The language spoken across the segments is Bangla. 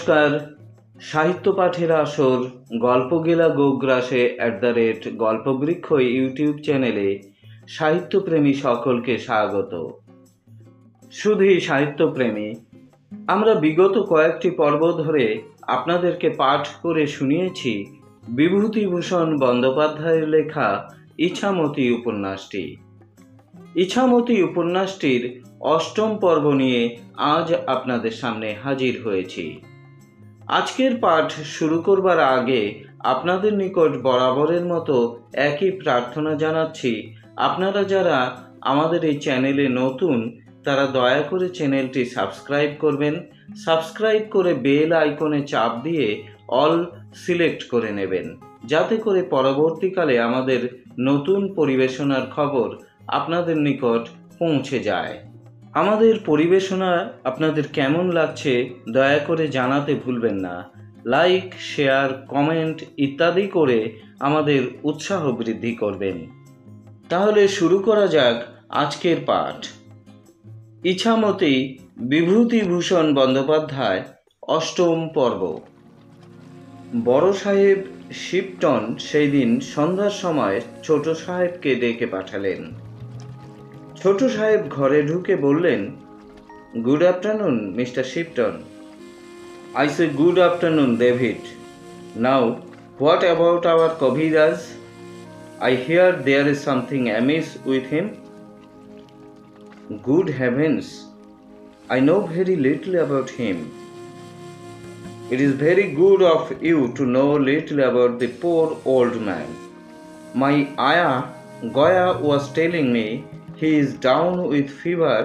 নমস্কার। সাহিত্য পাঠের আসর গল্পগেলা গোগ্রাসে @গল্পবৃক্ষ ইউটিউব চ্যানেলে সাহিত্যপ্রেমী সকলকে স্বাগত। শুধুই সাহিত্যপ্রেমী, আমরা বিগত কয়েকটি পর্ব ধরে আপনাদেরকে পাঠ করে শুনিয়েছি বিভূতিভূষণ বন্দ্যোপাধ্যায়ের লেখা ইছামতি উপন্যাসটি। ইছামতি উপন্যাসটির অষ্টম পর্ব নিয়ে আজ আপনাদের সামনে হাজির হয়েছি। আজকের পাঠ শুরু করবার আগে আপনাদের নিকট বরাবরের মতো একই প্রার্থনা জানাচ্ছি, আপনারা যারা আমাদের এই চ্যানেলে নতুন তারা দয়া করে চ্যানেলটি সাবস্ক্রাইব করবেন। সাবস্ক্রাইব করে বেল আইকনে চাপ দিয়ে অল সিলেক্ট করে নেবেন, যাতে করে পরবর্তীকালে আমাদের নতুন পরিবেশনার খবর আপনাদের নিকট পৌঁছে যায়। আমাদের পরিবেশনা আপনাদের কেমন লাগছে দয়া করে জানাতে ভুলবেন না। লাইক, শেয়ার, কমেন্ট ইত্যাদি করে আমাদের উৎসাহ বৃদ্ধি করবেন। তাহলে শুরু করা যাক আজকের পাঠ। ইছামতি বিভূতিভূষণ বন্দ্যোপাধ্যায়, অষ্টম পর্ব। বড় সাহেব শিপটন সেই দিন সন্ধ্যার সময় ছোট সাহেবকে ডেকে পাঠালেন। ছোট সাহেব ঘরে ঢুকে বললেন, good afternoon mister Shipton. I say good afternoon, David. Now, what about our Kaviraj? I hear there is something amiss with him. Good heavens, I know very little about him. It is very good of you to know little about the poor old man. My ayah Goya was telling me he is down with fever,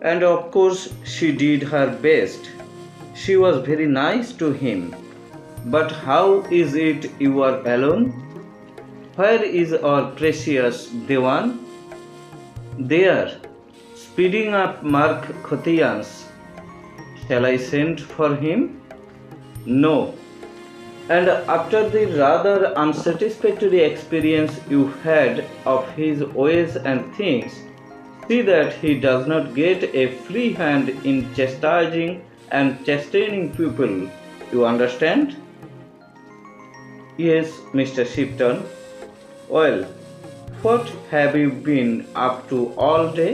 and of course she did her best. She was very nice to him. But how is it you are alone? Where is our precious Dewan? There, speeding up Mark Khotians. Shall I send for him? No. And after the rather unsatisfactory experience you had of his ways and things, see that he does not get a free hand in chastising and chastening people. You understand? Yes, Mr. Shipton. Well, what have you been up to all day?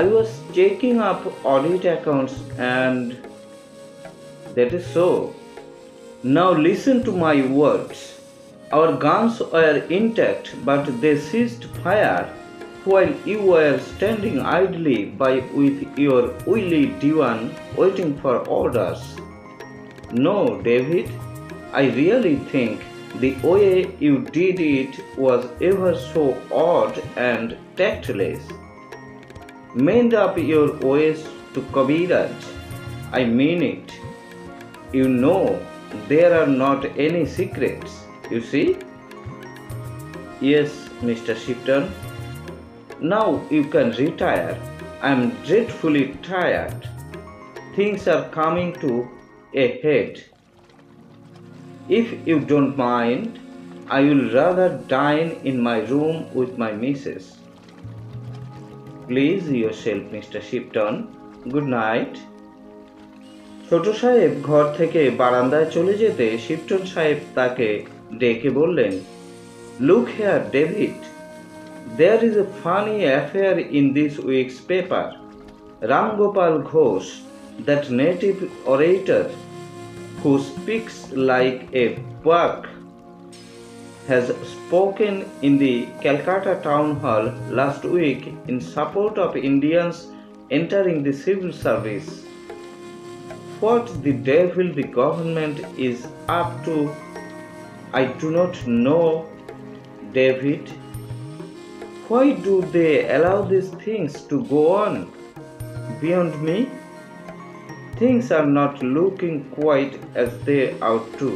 I was checking up audit accounts and... That is so. Now listen to my words. Our guns were intact, but they ceased fire while you were standing idly by with your wily divan waiting for orders. No, David, I really think the way you did it was ever so odd and tactless. Mend up your ways to Kaviraj. I mean it. You know there are not any secrets, you see? Yes, Mr. Shipton. Now you can retire. I am dreadfully tired. Things are coming to a head. If you don't mind, I will rather dine in my room with my missus. Please yourself, Mr. Shipton. Good night. ছোট সাহেব ঘর থেকে বারান্দায় চলে যেতে শিপটন সাহেব তাকে ডেকে বললেন, Look here, David. There is a funny affair in this week's paper. Ram Gopal Ghosh, that native orator who speaks like a buck, has spoken in the Calcutta town hall last week in support of Indians entering the civil service. What the devil the government is up to, I do not know, David. Why do they allow these things to go on? Beyond me, things are not looking quite as they ought to.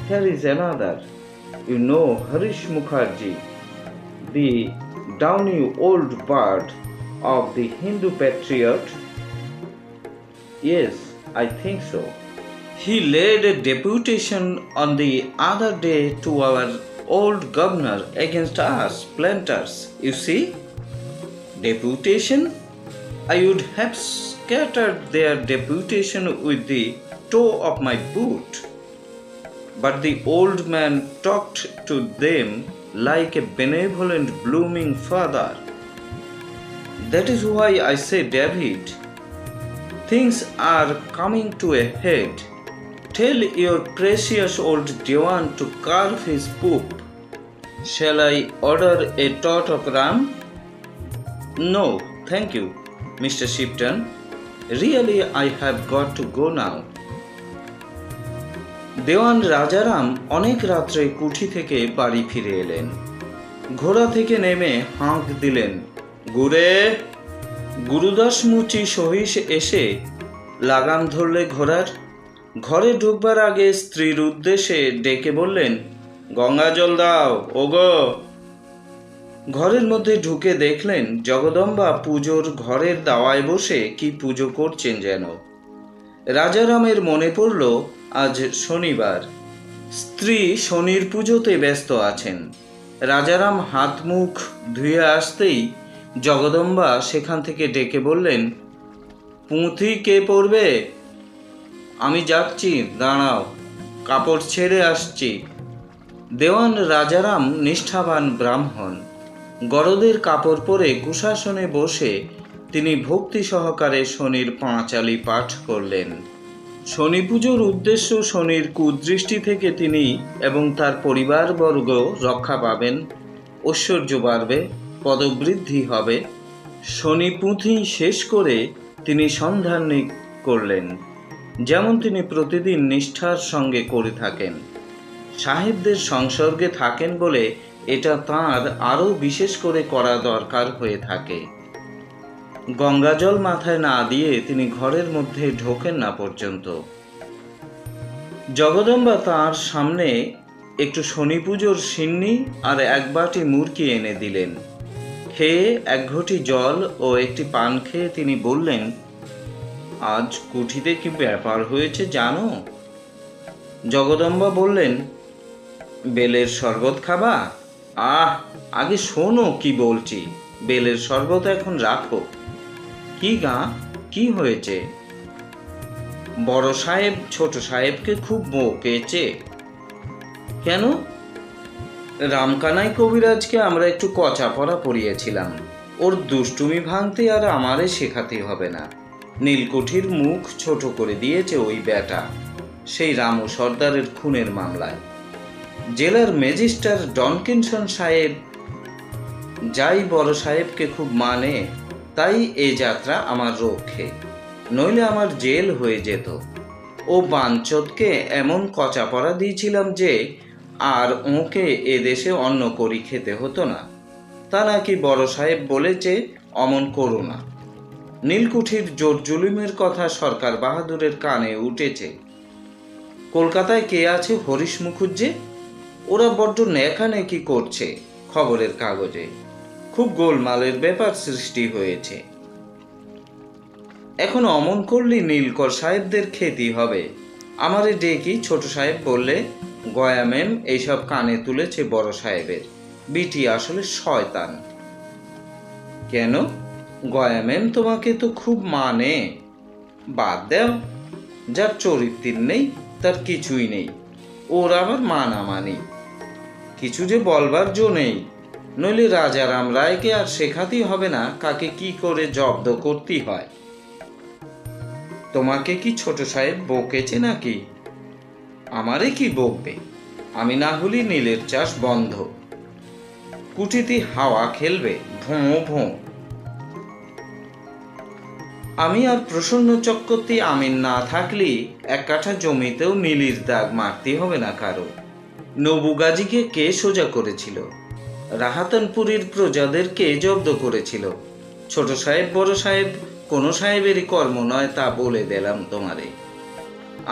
Here is another. You know Harish Mukherjee, the downy old bird of the Hindu Patriot? Yes, I think so. He led a deputation on the other day to our old governor against us planters, you see? Deputation? I would have scattered their deputation with the toe of my boot. But the old man talked to them like a benevolent blooming father. That is why I say, David, things are coming to a head. Tell your precious old Dewan to carve his poop. Shall I order a tot of ram? No, thank you, Mr. Shipton. Really, I have got to go now. দেওয়ান রাজারাম অনেক রাত্রে কুঠি থেকে বাড়ি ফিরে এলেন। ঘোড়া থেকে নেমে হাঁক দিলেন, গুরে। গুরুদাস মুচি সহিস এসে লাগাম ধরলে ঘোড়ার। ঘরে ঢুকবার আগে স্ত্রীর উদ্দেশ্যে ডেকে বললেন, গঙ্গা জল দাও ওগো। ঘরের মধ্যে ঢুকে দেখলেন জগদম্বা পুজোর ঘরের দাওয়ায় বসে কি পুজো করছেন যেন। রাজারামের মনে পড়ল আজ শনিবার, স্ত্রী শনির পুজোতে ব্যস্ত আছেন। রাজারাম হাত মুখ ধুয়ে আসতেই জগদম্বা সেখান থেকে ডেকে বললেন, পুঁথি কে পড়বে? আমি যাচ্ছি, দাঁড়াও, কাপড় ছেড়ে আসছি। দেওয়ান রাজারাম নিষ্ঠাবান ব্রাহ্মণ। গরদের কাপড় পরে কুশাসনে বসে তিনি ভক্তি সহকারে শনির পাঁচালি পাঠ করলেন। শনি পুজোর উদ্দেশ্য শনির কুদৃষ্টি থেকে তিনি এবং তার পরিবারবর্গ রক্ষা পাবেন, ঐশ্বর্য বাড়বে, পদবৃদ্ধি হবে। শনি পুঁথি শেষ করে তিনি সন্ধানী করলেন, যেমন তিনি প্রতিদিন নিষ্ঠার সঙ্গে করে থাকেন। সাহেবদের সংসর্গে থাকেন বলে এটা তাঁর আরও বিশেষ করে করা দরকার হয়ে থাকে। গঙ্গাজল মাথায় না দিয়ে তিনি ঘরের মধ্যে ঢোকেন না পর্যন্ত। জগদম্বা তাঁর সামনে একটু শনি পুজোর সিন্নি আর এক বাটি মুরকি এনে দিলেন। খেয়ে এক ঘটি জল ও একটি পান খেয়ে তিনি বললেন, আজ কুঠিতে কি ব্যাপার হয়েছে জানো? জগদম্বা বললেন, বেলের শরবত খাবা? আগে শোনো কি বলছি। বেলের শরবত এখন রাখো। কি গা, কি হয়েছে? বড় সাহেব ছোট সাহেবকে খুব বকেছে। কেন? রামকানাই কবিরাজকে আমরা একটু কচা পড়া পড়িয়েছিলাম। ওর দুষ্টুমি ভাঙতে আর আমারে শেখাতে হবে না। নীলকুঠির মুখ ছোট করে দিয়েছে ওই বেটা, সেই রামু সর্দারের খুনের মামলায়। জেলার ম্যাজিস্ট্রার ডনকিনসন সাহেব যাই বড় সাহেবকে খুব মানে, তাই এ যাত্রা আমার রক্ষে, নইলে আমার জেল হয়ে যেত। ও বাঞ্চতকে এমন কচা পড়া দিয়েছিলাম যে আর ওকে এদেশে অন্ন করি খেতে হতো না। তা নাকি বড় সাহেব বলেছে অমন করো না। নীলকুঠির জোর জুলুমের কথা সরকার বাহাদুরের কানে উঠেছে। কলকাতায় কে আছে হরিশ মুখুজ্জে? ওরা বড্ড নেকানেকি করছে খবরের কাগজে। খুব গোলমালের ব্যাপার সৃষ্টি হয়েছে। এখন অমন করলে নীলকর সাহেবদের খেতি হবে। আমারে ডেকি ছোট সাহেব বললে, গয়া ম্যাম এইসব কানে তুলেছে বড় সাহেবের। বিটি আসলে শয়তান। কেন? গয়া ম্যাম তোমাকে তো খুব মানে। বাদ দাও, যার চরিত্র নেই তার কিছুই নেই। ওর আবার মানামানি কিছু যে বলবার জো নেই। নইলে রাজারাম রায়কে আর শেখাতেই হবে না কাকে কি করে জব্দ করতে হয়। তোমাকে কি ছোট সাহেব বকেছে নাকি? আমারে কি বকবে? আমি না হলে নীলের চাষ বন্ধ। কুঠিতে হাওয়া খেলবে ভোঁ ভোঁ। আমি আর প্রসন্ন চক্রবর্তী আমিন না থাকলে এক কাঠা জমিতেও নীলির দাগ মারতে হবে না কারো। নবুগাজীকে কে সোজা করেছিল? রাহাতানপুরীর প্রজাদের কে জব্দ করেছিল? ছোট সাহেব বড় সাহেব কোনো সাহেবেরই কর্ম নয়, তা বলে দিলাম তোমারে।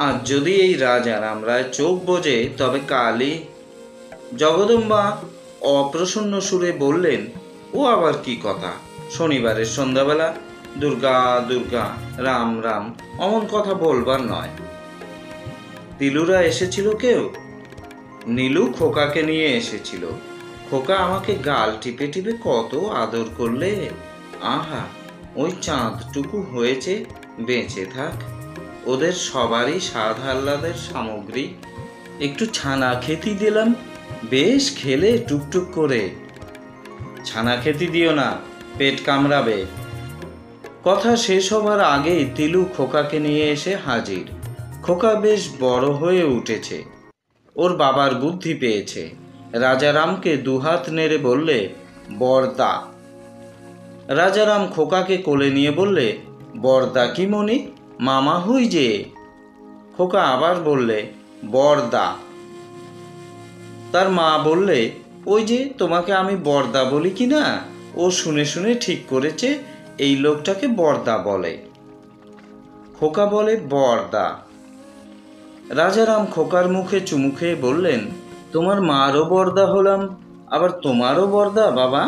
আজ যদি এই রাজারাম রায় চোখ বোঝে তবে কালই। জগদম্বা অপ্রসন্ন সুরে বললেন, ও আবার কি কথা? শনিবারের সন্ধ্যাবেলা দুর্গা দুর্গা রাম রাম অমন কথা বলবার নয়। তিলুরা এসেছিল কেউ? নীলু খোকাকে নিয়ে এসেছিল। খোকা আমাকে গাল টিপে টিপে কত আদর করলে। আহা, ওই চাঁদটুকু হয়েছে বেঁচে থাক। ওদের সবারই স্বাদ আহ্লাদের সামগ্রী। একটু ছানা খেতি দিলাম, বেশ খেলে টুকটুক করে। ছানা খেতি দিও না, পেট কামড়াবে। কথা শেষ হবার আগেই তিলু খোকাকে নিয়ে এসে হাজির। খোকা বেশ বড় হয়ে উঠেছে, ওর বাবার বুদ্ধি পেয়েছে। রাজারামকে দুহাত নেড়ে বললে, বরদা। রাজারাম খোকাকে কোলে নিয়ে বললে, বরদা কি মনি, মামা হই যে। খোকা আবার বললে, বরদা। তার মা বললে, ওই যে তোমাকে আমি বরদা বলি কি না, ও শুনে শুনে ঠিক করেছে এই লোকটাকে বরদা বলে। খোকা বলে, বরদা। রাজারাম খোকার মুখে চুমু খেয়ে বললেন, তোমার মারও বরদা হলাম, আবার তোমারও বরদা বাবা।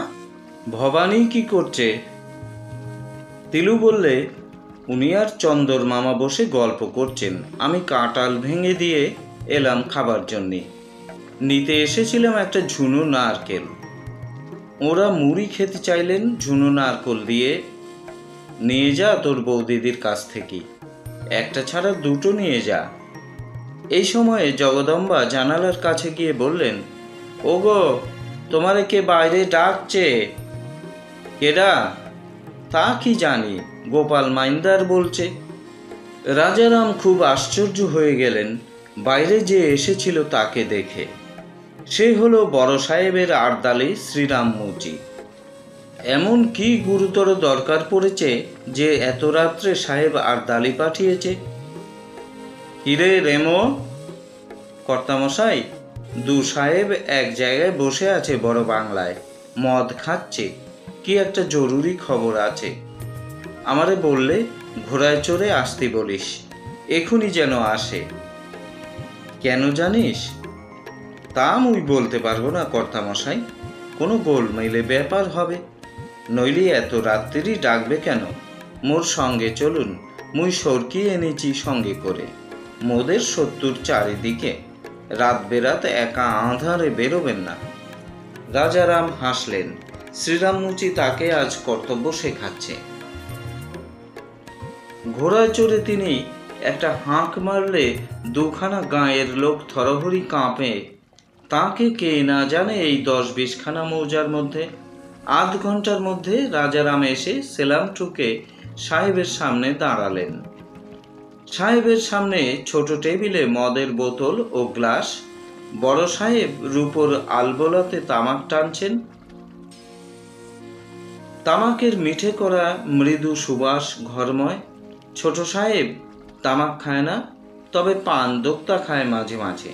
ভবানী কি করছে? তিলু বললে, উনি আর চন্দর মামা বসে গল্প করছেন, আমি কাঁঠাল ভেঙে দিয়ে এলাম খাবার জন্যে। নিতে এসেছিলাম একটা ঝুনো নারকেল। ওরা মুড়ি খেতে চাইলেন ঝুনো নারকেল দিয়ে। নিয়ে যা তোর বৌদিদির কাছ থেকে, একটা ছাড়া দুটো নিয়ে যা। এই সময়ে জগদম্বা জানালার কাছে গিয়ে বললেন, ওগো, তোমারে কে বাইরে ডাকছে? কেডা? তা কি জানি, গোপাল মাইন্দার বলছে। রাজারাম খুব আশ্চর্য হয়ে গেলেন বাইরে যে এসেছিল তাকে দেখে। সে হলো বড় সাহেবের আর্দালি শ্রীরাম মুচি। এমন কি গুরুতর দরকার পড়েছে যে এত রাত্রে সাহেব আর্দালি পাঠিয়েছে? কিরে রেমো? কর্তামশাই, দু সাহেব এক জায়গায় বসে আছে বড় বাংলায়, মদ খাচ্ছে, কি একটা জরুরি খবর আছে। আমারে বললে ঘোড়ায় চড়ে আসতে বলিস, এখুনি যেন আসে। কেন জানিস? তা মুই বলতে পারবো না কর্তামশাই, কোনো গোলমেলে ব্যাপার হবে, নইলে এত রাত্রি ডাকবে কেন? মোর সঙ্গে চলুন, মুই সরকি এনেছি সঙ্গে করে। মোদের শত্রুর চারিদিকে, রাত বেরাত একা আঁধারে বেরোবেন না। রাজারাম হাসলেন। শ্রীরাম মুচি তাকে আজ কর্তব্য শেখাচ্ছে। ঘোড়ায় চড়ে তিনি একটা হাঁক মারলে দুখানা গাঁয়ের লোক থরহরি কাঁপে। তাকে কে না জানে এই 10-20খানা মৌজার মধ্যে। আধ ঘন্টার মধ্যে রাজারাম এসে সেলাম ঠুকে সাহেবের সামনে দাঁড়ালেন। সাহেবের সামনে ছোট টেবিলে মদের বোতল ও গ্লাস। বড় সাহেব রূপোর আলবোলাতে তামাক টানছেন। তামাকের মিঠে করা মৃদু সুবাস ঘরময়। ছোট সাহেব তামাক খায় না, তবে পান দোক্তা খায় মাঝে মাঝে,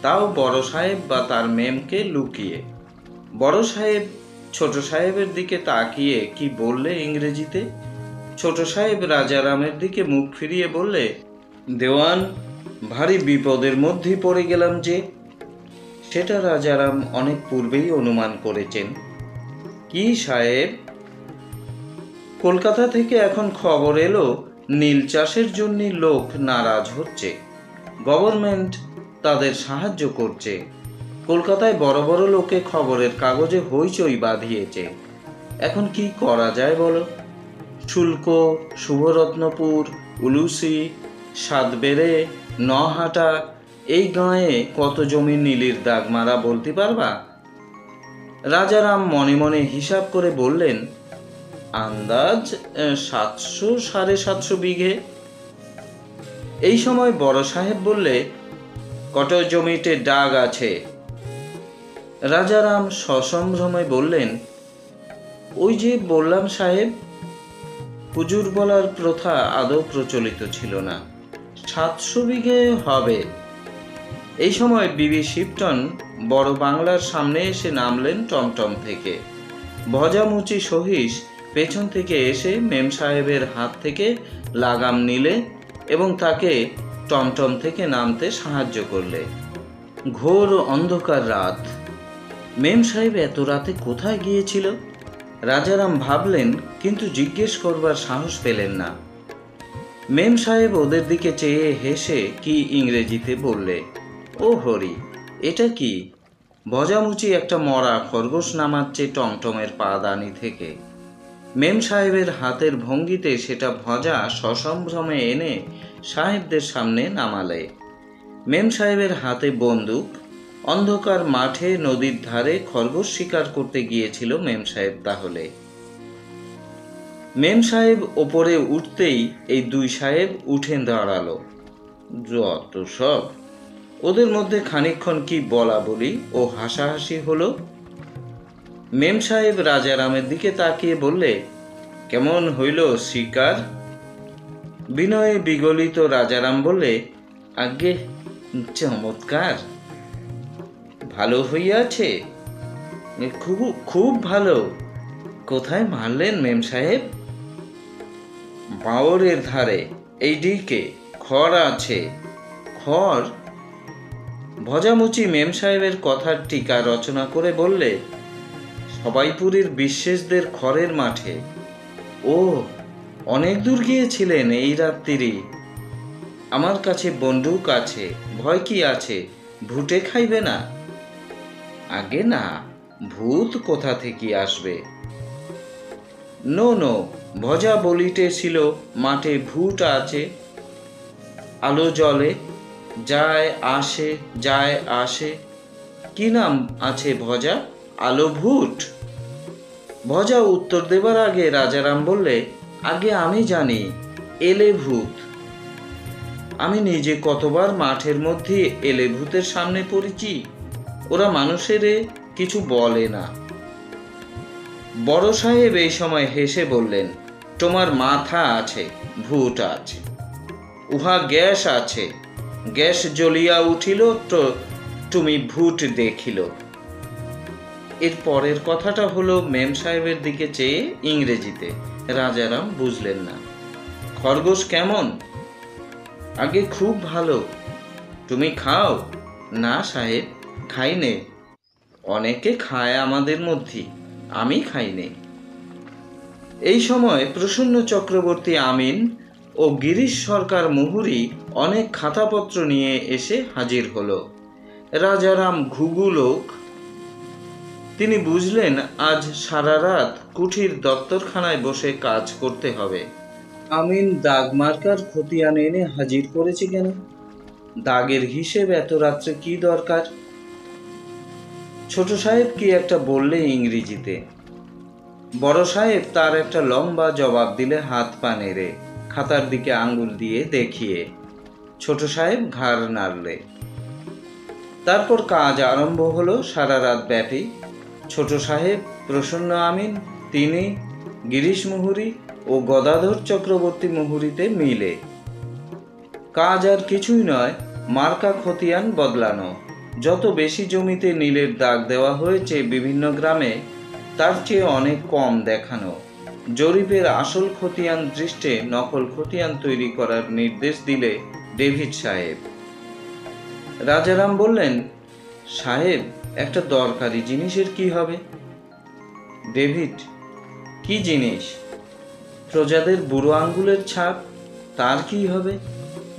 তাও বড় সাহেব বা তার মেমকে লুকিয়ে। বড় সাহেব ছোট সাহেবের দিকে তাকিয়ে কি বললে ইংরেজিতে। ছোট সাহেব রাজারামের দিকে মুখ ফিরিয়ে বললে, দেওয়ান, ভারী বিপদের মধ্যে পড়ে গেলাম যে। সেটা রাজারাম অনেক পূর্বেই অনুমান করেছেন। কি সাহেব? কলকাতা থেকে এখন খবর এলো নীল চাষের জন্য লোক নারাজ হচ্ছে, গভর্নমেন্ট তাদের সাহায্য করছে। কলকাতায় বড় বড় লোকে খবরের কাগজে হইচই বাঁধিয়েছে। এখন কি করা যায় বলো? শুল্ক, শুভরত্নপুর, উলুসি, সাতবেড়ে, নহাটা, এই গাঁয়ে কত জমি নীলির দাগ মারা বলতে পারবা? রাজারাম মনে মনে হিসাব করে বললেন, আন্দাজ 700-750 বিঘে। এই সময় বড় সাহেব বললে, কত জমিতে দাগ আছে? রাজারাম সসম্ভ্রমে বললেন, ওই যে বললাম সাহেব। হুজুর বলার প্রথা আদৌ প্রচলিত ছিল না। 700 বিঘে হবে। এই সময় বিবি শিপটন বড় বাংলার সামনে এসে নামলেন টমটম থেকে। ভজামুচি সহিস পেছন থেকে এসে মেম সাহেবের হাত থেকে লাগাম নিলে এবং তাকে টমটম থেকে নামতে সাহায্য করলে। ঘোর অন্ধকার রাত। মেম সাহেব এত রাতে কোথায় গিয়েছিল? রাজারাম ভাবলেন, কিন্তু জিজ্ঞেস করবার সাহস পেলেন না। মেম সাহেব ওদের দিকে চেয়ে হেসে কি ইংরেজিতে বললে, ও হরি, এটা কি? ভজামুচি একটা মরা খরগোশ নামাচ্ছে টমটমের পাদানি থেকে। মেম সাহেবের হাতের ভঙ্গিতে সেটা ভজা সসম্ভ্রমে এনে সাহেবদের সামনে নামালে। মেম সাহেবের হাতে বন্দুক। অন্ধকার মাঠে নদীর ধারে খরগোশ শিকার করতে গিয়েছিল মেম সাহেব তাহলে। মেম সাহেব ওপরে উঠতেই এই দুই সাহেব উঠে দাঁড়ালো। যত সব! ওদের মধ্যে খানিকক্ষণ কি বলা বলি ও হাসাহাসি হলো। মেম সাহেব রাজারামের দিকে তাকিয়ে বললে, কেমন হইল শিকার? বিনয়ে বিগলিত রাজারাম বললে, আজ্ঞে চমৎকার। ভালো হইয়াছে? খুব খুব ভালো। কোথায় মারলেন মেম সাহেব? বাওরের ধারে, এই দিকে খড় আছে। খড়? ভজামুচি মেম সাহেবের কথার টিকা রচনা করে বললে, সবাইপুরীর বিশ্বাসদের খড়ের মাঠে। ও, অনেক দূর গিয়েছিলেন এই রাত্রি? আমার কাছে বন্দুক আছে, ভয় কি আছে? ভূতে খাইবে না? আগে না, ভূত কোথা থেকে আসবে? নো নো, ভজা বলিতেছিল মাঠে ভূত আছে। আলো জ্বলে, যায় আসে যায় আসে। কি নাম আছে ভজা? আলো ভূত? ভজা উত্তর দেবার আগে রাজারাম বললে, আগে আমি জানি, এলে ভূত। আমি নিজে কতবার মাঠের মধ্যে এলে ভূতের সামনে পড়েছি। ওরা মানুষের কিছু বলে না। বড় সাহেব এই সময় হেসে বললেন, তোমার মাথা আছে, ভূত আছে। উহা গ্যাস আছে, গ্যাস জ্বলিয়া উঠিল তো তুমি ভূত দেখিল। এর পরের কথাটা হলো মেম সাহেবের দিকে চেয়ে ইংরেজিতে। রাজারাম বুঝলেন না। খরগোশ কেমন? আগে খুব ভালো। তুমি খাও? না সাহেব, খাইনে। অনেকে খায় আমাদের মধ্যে, আমি খাইনে। এই সময় প্রসন্ন চক্রবর্তী আমিন ও গিরিশ সরকার মুহুরী অনেক খাতাপত্র নিয়ে এসে হাজির হলো। রাজারাম ঘুঘু লোক। তিনি বুঝলেন আজ সারা রাত কুঠির দপ্তরখানায় বসে কাজ করতে হবে। আমিন দাগ মার্কার খতিয়ান এনে হাজির করেছে কেন? দাগের হিসেব এত রাত্রে কি দরকার? ছোট সাহেব কি একটা বললে ইংরেজিতে। বড় সাহেব তার একটা লম্বা জবাব দিলে হাত পা নেড়ে, খাতার দিকে আঙ্গুল দিয়ে দেখিয়ে। ছোট সাহেব ঘাড় নাড়লে। তারপর কাজ আরম্ভ হলো সারা রাত ব্যাপী। ছোট সাহেব, প্রসন্ন আমিন, তিনি, গিরিশ মুহুরী ও গদাধর চক্রবর্তী মুহুরীতে মিলে। কাজ আর কিছুই নয়, মার্কা খতিয়ান বদলানো। যত বেশি জমিতে নীলের দাগ দেওয়া হয়েছে বিভিন্ন গ্রামে, তার চেয়ে অনেক কম দেখানো। জরিপের আসল খতিয়ান দৃষ্টে নকল খতিয়ান তৈরি করার নির্দেশ দিলে ডেভিড সাহেব। রাজারাম বললেন, সাহেব, একটা দরকারি জিনিসের কি হবে? ডেভিড, কি জিনিস? প্রজাদের বুড়ো আঙ্গুলের ছাপ, তার কি হবে?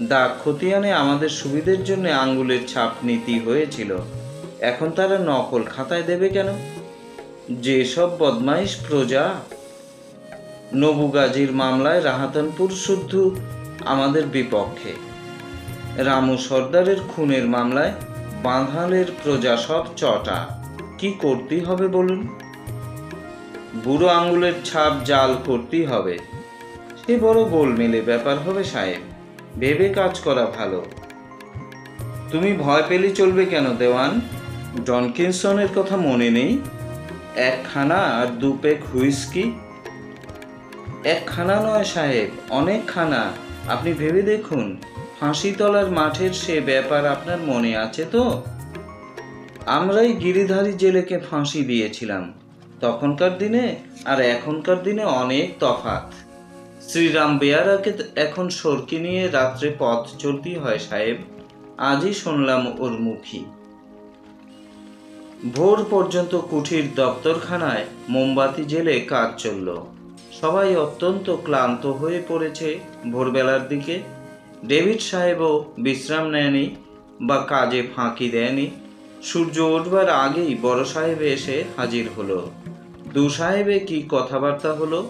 দাগ খতিয়ানে আমাদের সুবিধের জন্য আঙ্গুলের ছাপ নীতি হয়েছিল, এখন তারা নকল খাতায় দেবে কেন? যেসব বদমাইশ প্রজা! নবু গাজীর মামলায় রাহাতানপুর শুদ্ধ আমাদের বিপক্ষে। রামু সর্দারের খুনের মামলায় বাঁধালের প্রজা সব চটা। কি করতেই হবে বলুন? বুড়ো আঙ্গুলের ছাপ জাল করতেই হবে। সে বড় গোলমেলে ব্যাপার হবে সাহেব, ভেবে কাজ করা ভালো। তুমি ভয় পেলে চলবে কেন দেওয়ান? ডনকিনসনের কথা মনে নেই? একখানা আর দু পেক হুইস্কি। একখানা নয় সাহেব, অনেকখানা। আপনি ভেবে দেখুন, ফাঁসিতলার মাঠের সে ব্যাপার আপনার মনে আছে তো? আমরাই গিরিধারী জেলেকে ফাঁসি দিয়েছিলাম। তখনকার দিনে আর এখনকার দিনে অনেক তফাৎ। শ্রীরাম বেয়ারাকে এখন সরকি নিয়ে রাত্রে পথ চলতেই হয় সাহেব। আজই শুনলাম ওর মুখী। ভোর পর্যন্ত কুঠির দপ্তরখানায় মোমবাতি জেলে কাজ চলল। সবাই অত্যন্ত ক্লান্ত হয়ে পড়েছে ভোরবেলার দিকে। ডেভিড সাহেবও বিশ্রাম নেয়নি বা কাজে ফাঁকি দেয়নি। সূর্য উঠবার আগেই বড় সাহেব এসে হাজির হলো। দু সাহেবে কি কথাবার্তা হলো?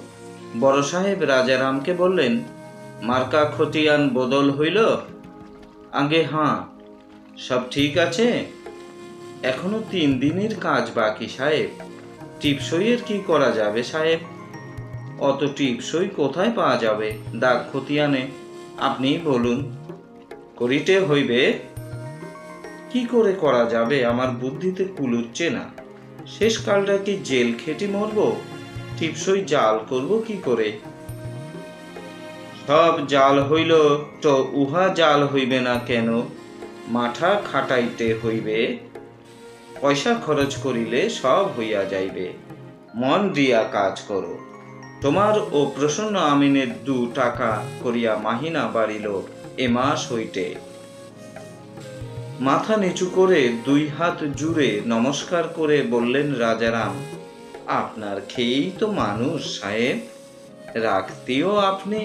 বড় সাহেব রাজারামকে বললেন, মার্কা খতিয়ান বদল হইল? আগে হাঁ। সব ঠিক আছে? এখনো 3 দিনের কাজ বাকি সাহেব। টিপসইয়ের কি করা যাবে সাহেব? অত টিপসই কোথায় পাওয়া যাবে দাগ খতিয়ানে? আপনি বলুন। করিতে হইবে। কি করে করা যাবে আমার বুদ্ধিতে কুলুচ্ছে না। শেষকালটা কি জেল খেটে মরব? টিপসই জাল করব কি করে? সব জাল হইল তো উহা জাল হইবে না কেন? মাথা খাটাইতে হইবে। পয়সা খরচ করিলে সব হইয়া যাইবে। মন দিয়া কাজ করো। তোমার ও প্রসন্ন আমিনের 2 টাকা করিয়া মাহিনা বাড়িল এ মাস হইতে। মাথা নিচু করে 2 হাত জুড়ে নমস্কার করে বললেন রাজারাম, আপনার খেয়েই তো মানুষ সাহেব। রাখতেও আপনি,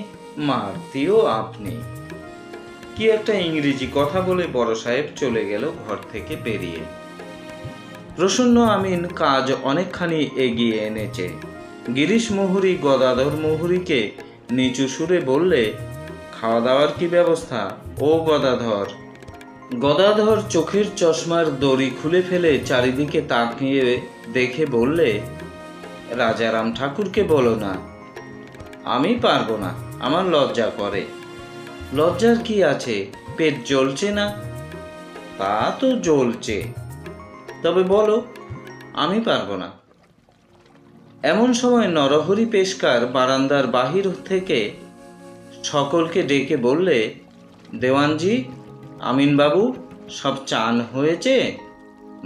মারতেও আপনি। কি একটা ইংরেজি কথা বলে বড় সাহেব চলে গেল ঘর থেকে বেরিয়ে। প্রসন্ন আমিন কাজ অনেকখানি এগিয়ে এনেছে। গিরিশ মুহুরী গদাধর মুহুরীকে নিচু সুরে বললে, খাওয়া দাওয়ার কি ব্যবস্থা ও গদাধর? গদাধর চোখের চশমার দড়ি খুলে ফেলে চারিদিকে তাকিয়ে দেখে বললে, রাজারাম ঠাকুরকে বলো না। আমি পারবো না, আমার লজ্জা করে। লজ্জার কি আছে? পেট জ্বলছে না? তা তো জ্বলছে, তবে বলো। আমি পারবো না। এমন সময় নরহরি পেশকার বারান্দার বাহির থেকে সকলকে ডেকে বললে, দেওয়ানজি, আমিনবাবু, সব চান হয়েছে,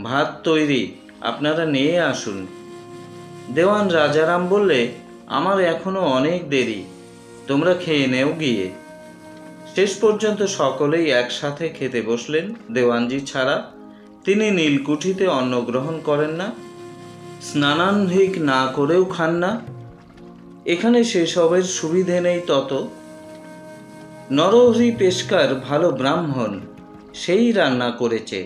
ভাত তৈরি, আপনারা নিয়ে আসুন। দেওয়ান রাজারাম বললে, আমার এখনো অনেক দেরি, তোমরা খেয়ে নেও গিয়ে। শেষ পর্যন্ত সকলেই একসাথে খেতে বসলেন, দেওয়ানজি ছাড়া। তিনি নীলকুঠিতে অন্ন গ্রহণ করেন না, স্নানান্ধিক না করেও খান না। এখানে সেসবের সুবিধে নেই তত। নরহরি পেশকার ভালো ব্রাহ্মণ, সেই রান্না করেছে,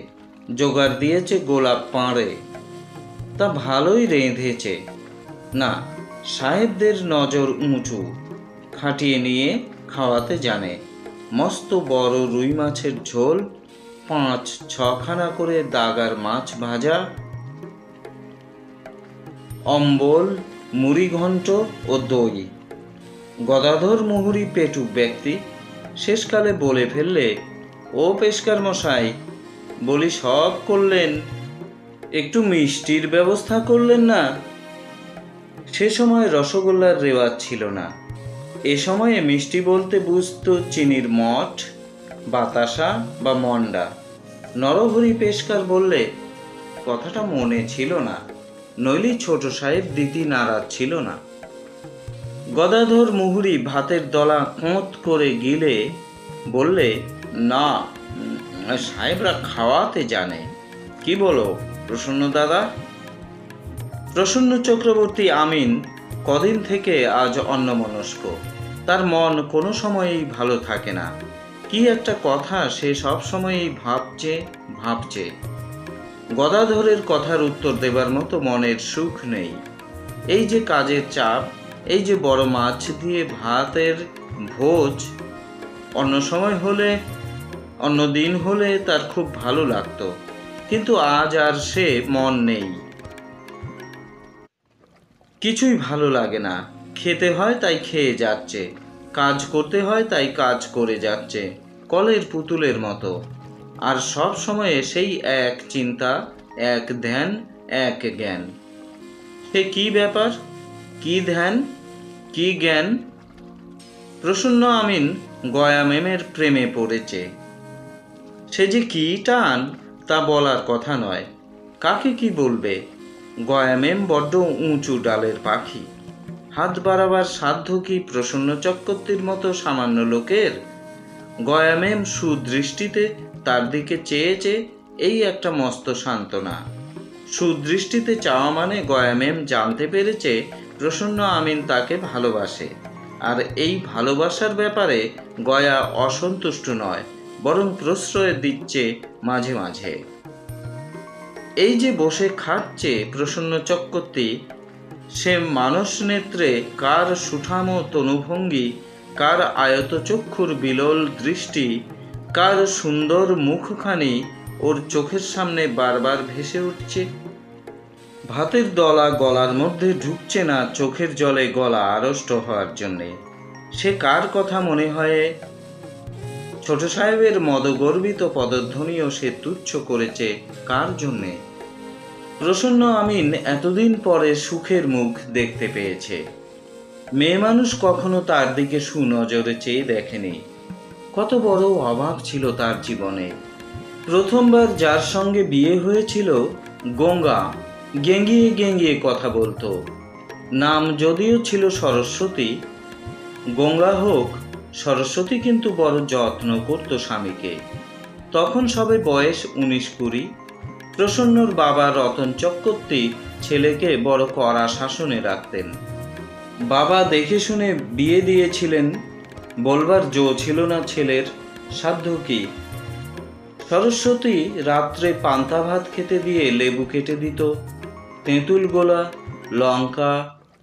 জোগাড় দিয়েছে গোলাপ পাঁড়ে, তা ভালোই রেঁধেছে। না, সাহেবদের নজর উঁচু, খাটিয়ে নিয়ে খাওয়াতে জানে। মস্ত বড় রুই মাছের ঝোল, 5-6খানা করে দাগার মাছ ভাজা, অম্বল, মুড়ি ঘন্ট ও দই। গদাধর মুহুরী পেটুক ব্যক্তি, শেষকালে বলে ফেললে, ও পেশকার মশাই, বলি সব করলেন, একটু মিষ্টির ব্যবস্থা করলেন না? সে সময় রসগোল্লার রেওয়াজ ছিল না। এ সময়ে মিষ্টি বলতে বুঝতো চিনির মঠ, বাতাসা বা মন্ডা। নরহরি পেশকার বললে, কথাটা মনে ছিল না, নইলে ছোট সাহেব দিতি নারাজ ছিল না। গদাধর মুহুরী ভাতের দলা কোঁত করে গিলে বললে, না, সাহেবরা খাওয়াতে জানে। কি বলো প্রসন্ন দাদা? প্রসন্ন চক্রবর্তী আমিন কদিন থেকে আজ অন্যমনস্ক। তার মন কোনো সময়েই ভালো থাকে না। কি একটা কথা সে সব সময়ই ভাবছে। গদাধরের কথার উত্তর দেবার মতো মনের সুখ নেই। এই যে কাজের চাপ, এই যে বড় মাছ দিয়ে ভাতের ভোজ, অন্য দিন হলে তার খুব ভালো লাগতো, কিন্তু আজ আর সে মন নেই। কিছুই ভালো লাগে না। খেতে হয় তাই খেয়ে যাচ্ছে, কাজ করতে হয় তাই কাজ করে যাচ্ছে, কলের পুতুলের মতো। আর সব সময়ে সেই এক চিন্তা, এক ধ্যান, এক জ্ঞান। সে কি ব্যাপার, কি ধ্যান, কি জ্ঞান? প্রসন্ন আমিন গয়া মেমের প্রেমে পড়েছে। সে যে কি টান তা বলার কথা নয়। কাকে কি বলবে? গয়া মেম বড্ড উঁচু ডালের পাখি। হাত বাড়াবার সাধ্য কি প্রসন্ন চক্রবর্তীর মতো সামান্য লোকের? গয়া মেম সুদৃষ্টিতে তার দিকে চেয়েছে, এই একটা মস্ত সান্ত্বনা। সুদৃষ্টিতে চাওয়া মানে গয়া মেম জানতে পেরেছে প্রসন্ন আমিন তাকে ভালোবাসে, আর এই ভালোবাসার ব্যাপারে গয়া অসন্তুষ্ট নয়, বরং প্রশ্রয় দিচ্ছে মাঝে মাঝে। এই যে বসে খাচ্ছে প্রসন্ন চক্রবর্তী, সে মানস নেত্রে কার সুঠাম তনুভঙ্গি, কার আয়তচক্ষুর বিলল দৃষ্টি, কার সুন্দর মুখখানি ওর চোখের সামনে বারবার ভেসে উঠছে। ভাতের দলা গলার মধ্যে ঢুকছে না চোখের জলে গলা আড়ষ্ট হওয়ার জন্যে। সে কার কথা মনে হয়? ছোট সাহেবের মদগর্বিত পদধ্বনিও সে তুচ্ছ করেছে কার জন্যে? প্রসন্ন আমিন এতদিন পরে সুখের মুখ দেখতে পেয়েছে। মেয়ে মানুষ কখনো তার দিকে সুনজরে চেয়ে দেখেনি। কত বড় অভাব ছিল তার জীবনে। প্রথমবার যার সঙ্গে বিয়ে হয়েছিল গঙ্গা গেঙ্গিয়ে গেঙ্গিয়ে কথা বলতো। নাম যদিও ছিল সরস্বতী, গঙ্গা হোক সরস্বতী কিন্তু বড় যত্ন করত স্বামীকে। তখন সবে বয়স 19-20। প্রসন্নর বাবা রতন চক্রবর্তী ছেলেকে বড় কড়া শাসনে রাখতেন। বাবা দেখে শুনে বিয়ে দিয়েছিলেন, বলবার জো ছিল না ছেলের, সাধ্য কি? সরস্বতী রাত্রে পান্তা ভাত খেতে দিয়ে লেবু কেটে দিত, তেঁতুল গোলা, লঙ্কা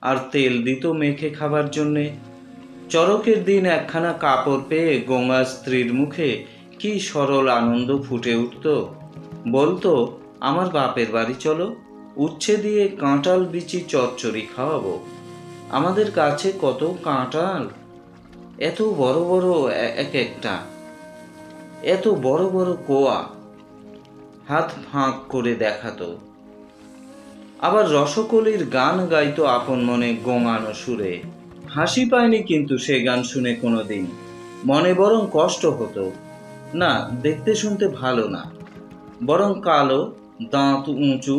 আর তেল দিত মেখে খাবার জন্যে। চড়কের দিন একখানা কাপড় পেয়ে গঙ্গা স্ত্রীর মুখে কি সরল আনন্দ ফুটে উঠত। বলতো, আমার বাপের বাড়ি চলো, উচ্ছে দিয়ে কাঁঠাল বিচি চচ্চড়ি খাওয়াবো। আমাদের কাছে কত কাঁঠাল, এত বড় বড় এক একটা, এত বড় বড় কোয়া। হাত ফাঁক করে দেখাতো। আবার রসকলির গান গাইতো আপন মনে গোঙানো সুরে। হাসি পায়নি কিন্তু সে গান শুনে কোনোদিন, মনে বরং কষ্ট হতো। না, দেখতে শুনতে ভালো না, বরং কালো, দাঁত উঁচু।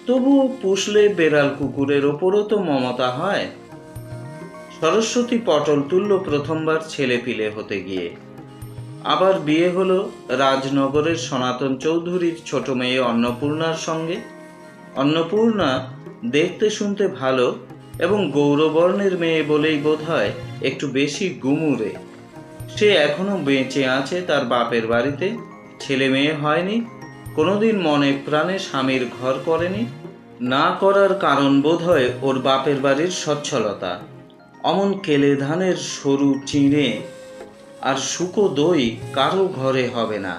তবুও পুষলে বেড়াল কুকুরের ওপরও তো মমতা হয়। সরস্বতী পটল তুলল প্রথমবার ছেলে পিলে হতে গিয়ে। আবার বিয়ে হলো রাজনগরের সনাতন চৌধুরীর ছোট মেয়ে অন্নপূর্ণার সঙ্গে। অন্নপূর্ণা দেখতে শুনতে ভালো এবং গৌরবর্ণের মেয়ে বলেই বোধহয় একটু বেশি গুমুরে। সে এখনো বেঁচে আছে তার বাপের বাড়িতে, ছেলে মেয়ে হয়নি, কোনোদিন মনে প্রাণে স্বামীর ঘর করেনি। না করার কারণ বোধহয় ওর বাপের বাড়ির সচ্ছলতা। অমন কেলে ধানের সরু চিঁড়ে আর শুকো দই কারো ঘরে হবে না।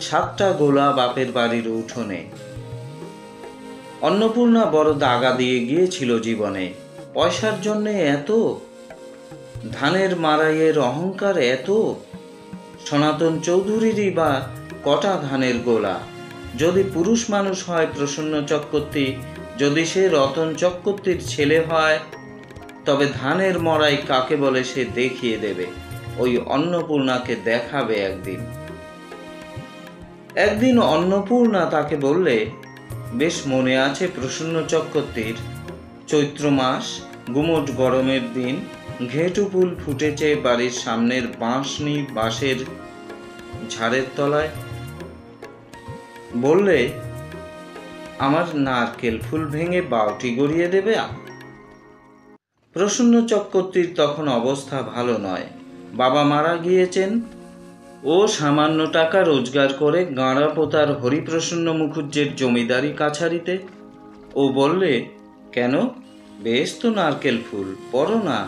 7টা গোলা বাপের বাড়ির উঠোনে। অন্নপূর্ণা বড় দাগা দিয়ে গিয়েছিল জীবনে। পয়সার জন্যে এত, ধানের মারাইয়ের অহংকার এত। সনাতন চৌধুরীরই বা কটা ধানের গোলা? যদি পুরুষ মানুষ হয় প্রসন্ন চক্রবর্তী, যদি সে রতন চক্রবর্তীর ছেলে হয়, তবে ধানের মরাই কাকে বলে সে দেখিয়ে দেবে। ওই অন্নপূর্ণাকে দেখাবে একদিন। একদিন অন্নপূর্ণা তাকে বললে, বেশ মনে আছে প্রসন্ন চক্রবর্তীর, চৈত্র মাস, গুমোট গরমের দিন, ঘেঁটু ফুল ফুটেছে বাড়ির সামনের বাঁশের ঝাড়ের তলায়। বললে, আমার নারকেল ফুল ভেঙে বাউটি গড়িয়ে দেবে। প্রসন্ন চক্রবর্তীর তখন অবস্থা ভালো নয়, বাবা মারা গিয়েছেন। ও সামান্য টাকা রোজগার করে গাঁড়া পোতার হরিপ্রসন্ন মুখুজ্জের জমিদারি কাছারিতে। ও বললে, কেন, বেশ তো নারকেল ফুল, পরো না,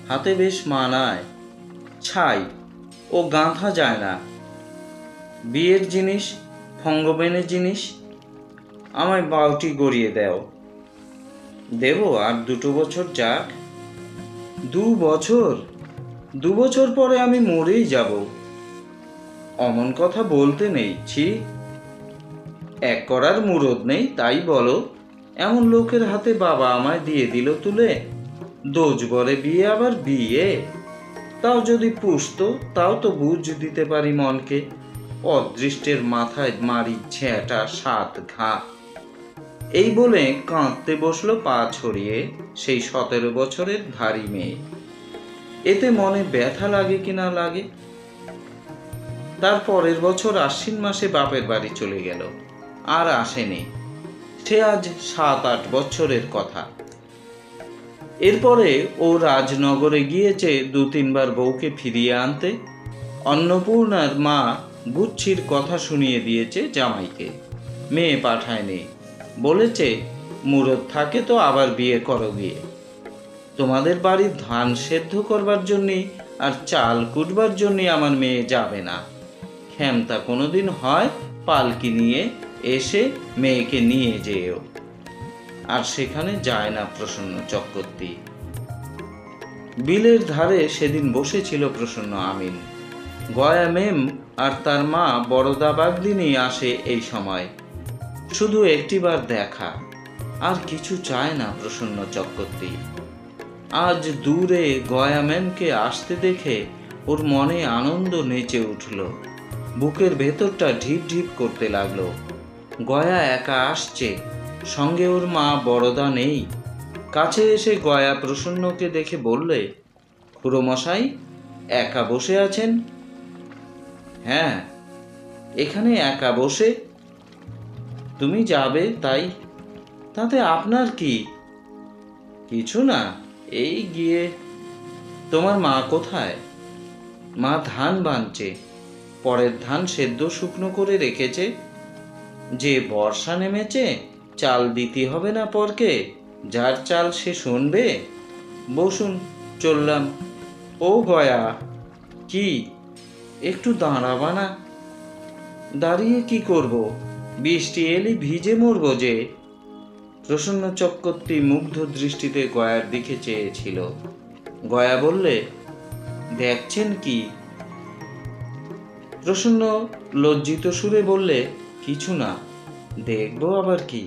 হাতে বেশ মানায়। ছাই, ও গাঁথা যায় না, বিয়ের জিনিস, ফঙ্গবেনের জিনিস। আমায় বাউটি গড়িয়ে দাও। দেব, আর 2 বছর যাক। 2 বছর? 2 বছর পরে আমি মরেই যাব। অমন কথা বলতে নেই, ছি। এক করার মুরদ নেই তাই বলো। এমন লোকের হাতে বাবা আমায় দিয়ে দিল তুলে। দোজগরে বিয়ে, আবার বিয়ে, তাও যদি পুষতো, তাও তো বুঝ দিতে পারি মনকে। অদৃষ্টের মাথায় মারি ঝেঁটা 7 ঘা। এই বলে কাঁদতে বসলো পা ছড়িয়ে সেই 17 বছরের ধারী মেয়ে। এতে মনে ব্যথা লাগে কিনা লাগে। তার পরের বছর আশ্বিন মাসে বাপের বাড়ি চলে গেল, আর আসেনি। সে আজ 7-8 বছরের কথা। এরপরে ও রাজনগরে গিয়েছে 2-3 বার বউকে ফিরিয়ে আনতে। অন্নপূর্ণার মা বুচ্ছির কথা শুনিয়ে দিয়েছে জামাইকে, মেয়ে পাঠায়নি। বলেছে, মুরত থাকে তো আবার বিয়ে করো গিয়ে। তোমাদের বাড়ির ধান সেদ্ধ করবার জন্যে আর চাল কুটবার জন্যে আমার মেয়ে যাবে না। ক্ষমতা কোনোদিন হয় পালকি নিয়ে এসে মেয়েকে নিয়ে যেও। আর সেখানে যায় না প্রসন্ন চক্রবর্তী। বিলের ধারে সেদিন বসেছিল প্রসন্ন আমিন। গয়া মেম আর তার মা বড়দা বাগদিনী আসে এই সময়। শুধু একটিবার দেখা, আর কিছু চায় না প্রসন্ন চক্রবর্তী। আজ দূরে গয়া ম্যামকে আসতে দেখে ওর মনে আনন্দ নেচে উঠল। বুকের ভেতরটা ঢিপ ঢিপ করতে লাগলো। গয়া একা আসছে, সঙ্গে ওর মা বড়দা নেই। কাছে এসে গয়া প্রসন্নকে দেখে বললে, খুড়োমশাই একা বসে আছেন? হ্যাঁ, এখানে একা বসে। তুমি যাবে তাই? তাতে আপনার কি? কিছু না, এই গিয়ে। তোমার মা কোথায়? মা ধান বানছে, পরের ধান সেদ্ধ শুকনো করে রেখেছে। যে বর্ষা নেমেছে, চাল দিতে হবে না পরকে, যার চাল সে শুনবে। বসুন, চললাম। ও গয়া, কি একটু দাঁড়াবা না? দাঁড়িয়ে কি করব? বৃষ্টি এলি ভিজে মরব যে। প্রসন্ন চক্রবর্তী মুগ্ধ দৃষ্টিতে গয়ার দিকে চেয়েছিল। গয়া বললে, দেখছেন কি? প্রসন্ন লজ্জিত সুরে বললে, কিছু না, দেখব আবার কি?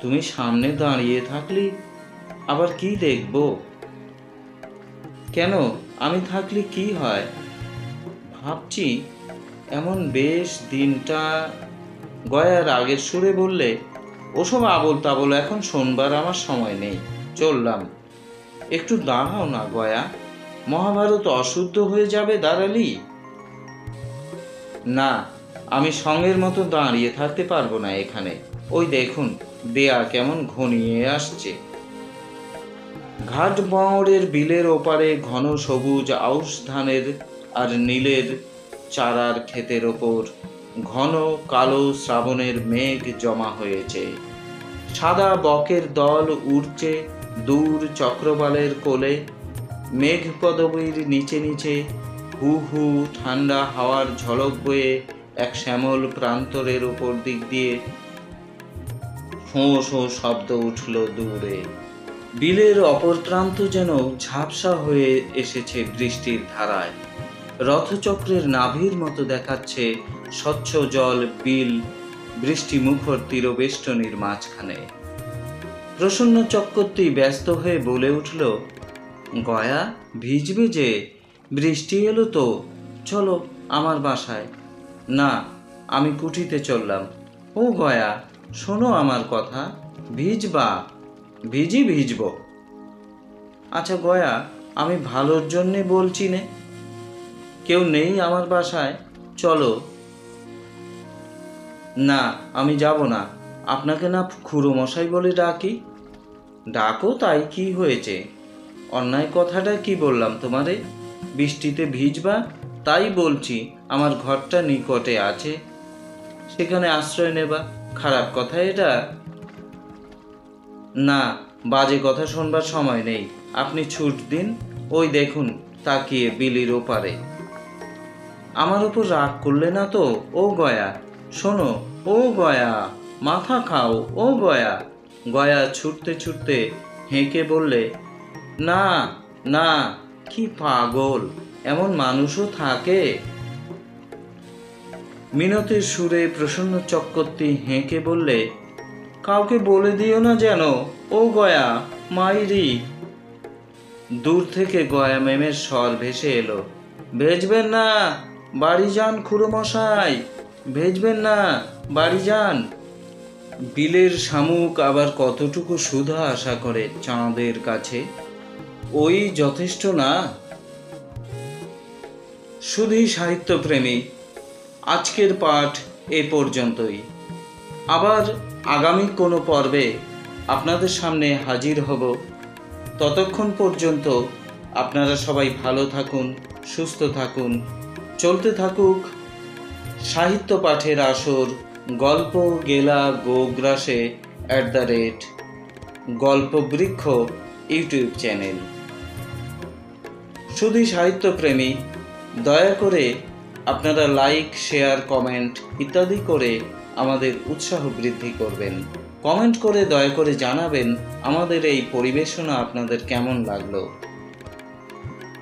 তুমি সামনে দাঁড়িয়ে থাকলে আবার কি দেখব? কেন, আমি থাকলে কি হয়? ভাবছি এমন বেশ দিনটা। গয়া রাগের সুরে বললে, ওসব আবোল তাবোল এখন শোনবার আমার সময় নেই, চললাম। একটু দাঁড়াও না গয়া, মহাভারত অশুদ্ধ হয়ে যাবে দাঁড়ালি। না, আমি সঙ্গের মতো দাঁড়িয়ে থাকতে পারবো না এখানে। ওই দেখুন, দেয়া কেমন ঘনিয়ে আসছে। ঘাট বাঁওড়ের বিলের ওপারে ঘন সবুজ আউশ ধানের আর নীলের চারার ক্ষেতের ওপর ঘন কালো শ্রাবণের মেঘ জমা হয়েছে। সাদা বকের দল উড়ছে দূর চক্রবালের কোলে। মেঘ পদবীর নিচে নিচে হু হু ঠান্ডা হাওয়ার ঝলক বয়ে এক শ্যামল প্রান্তরের উপর দিক দিয়ে শোঁ শোঁ শব্দ উঠল দূরে। বিলের অপর প্রান্ত যেন ঝাপসা হয়ে এসেছে বৃষ্টির ধারায়। রথচক্রের নাভির মতো দেখাচ্ছে স্বচ্ছ জল বিল বৃষ্টি মুখর তীরবেষ্টনীর মাঝখানে। প্রসন্ন চক্রবর্তী ব্যস্ত হয়ে বলে উঠল, গয়া, ভিজবে যে, বৃষ্টি এলো তো, চলো আমার বাসায়। না, আমি কুঠিতে চললাম। ও গয়া, শোনো আমার কথা, ভিজবা? ভিজব। আচ্ছা গয়া, আমি ভালোর জন্যে বলছি নে। কেউ নেই আমার বাসায়, চলো। না, আমি যাব না। আপনাকে না খুড়োমশাই বলে ডাকি? ডাকো, তাই কি হয়েছে? অন্যায় কথাটা কি বললাম তোমারে? বৃষ্টিতে ভিজবা, তাই বলছি আমার ঘরটা নিকটে আছে, সেখানে আশ্রয় নেবা। খারাপ কথা এটা? না, বাজে কথা শোনবার সময় নেই। আপনি ছুট দিন। ওই দেখুন তাকিয়ে বিলির ওপারে। আমার উপর রাগ করলে না তো? ও গয়া, শোনো। ও গয়া, মাথা খাও। ও গয়া। গয়া ছুটতে ছুটতে হেঁকে বললে, না না, কি পাগল, এমন মানুষও থাকে? মিনতির সুরে প্রসন্ন চক্রবর্তী হেঁকে বললে, কাউকে বলে দিও না যেন। ও গয়া, মাইরি। দূর থেকে গয়া মেমের স্বর ভেসে এলো, ভেজবেন না, বাড়ি যান খুড়োমশাই, ভেজবেন না, বাড়ি যান। বিলের শামুক আবার কতটুকু সুধা আশা করে চাঁদের কাছে? ওই যথেষ্ট না? শুধুই সাহিত্যপ্রেমী, আজকের পাঠ এ পর্যন্তই। আবার আগামী কোনো পর্বে আপনাদের সামনে হাজির হব। ততক্ষণ পর্যন্ত আপনারা সবাই ভালো থাকুন, সুস্থ থাকুন। চলতে থাকুক সাহিত্য পাঠের আসর, গল্প গেলা গোগ্রাসে গল্পবৃক্ষ ইউটিউব চ্যানেল। শুধু সাহিত্যপ্রেমী, দয়া করে আপনারা লাইক, শেয়ার, কমেন্ট ইত্যাদি করে আমাদের উৎসাহ বৃদ্ধি করবেন। কমেন্ট করে দয়া করে জানাবেন আমাদের এই পরিবেশনা আপনাদের কেমন লাগলো।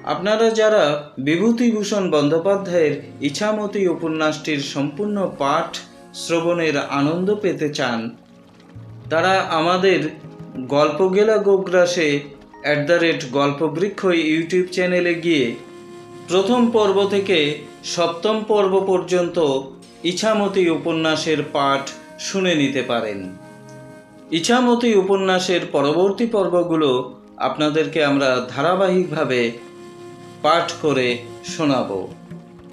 আপনারা যারা বিভূতিভূষণ বন্দ্যোপাধ্যায়ের ইছামতি উপন্যাসটির সম্পূর্ণ পাঠ শ্রবণের আনন্দ পেতে চান, তারা আমাদের গল্পগেলা গোগ্রাসে @গল্পবৃক্ষ ইউটিউব চ্যানেলে গিয়ে প্রথম পর্ব থেকে সপ্তম পর্ব পর্যন্ত ইছামতি উপন্যাসের পাঠ শুনে নিতে পারেন। ইছামতি উপন্যাসের পরবর্তী পর্বগুলো আপনাদেরকে আমরা ধারাবাহিকভাবে পাঠ করে শোনাব।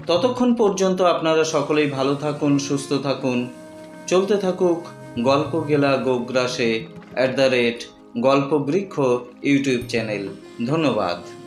ততক্ষণ পর্যন্ত আপনারা সকলেই ভালো থাকুন, সুস্থ থাকুন। চলতে থাকুক গল্পগেলা গোগ্রাসে @গল্পবৃক্ষ ইউটিউব চ্যানেল। ধন্যবাদ।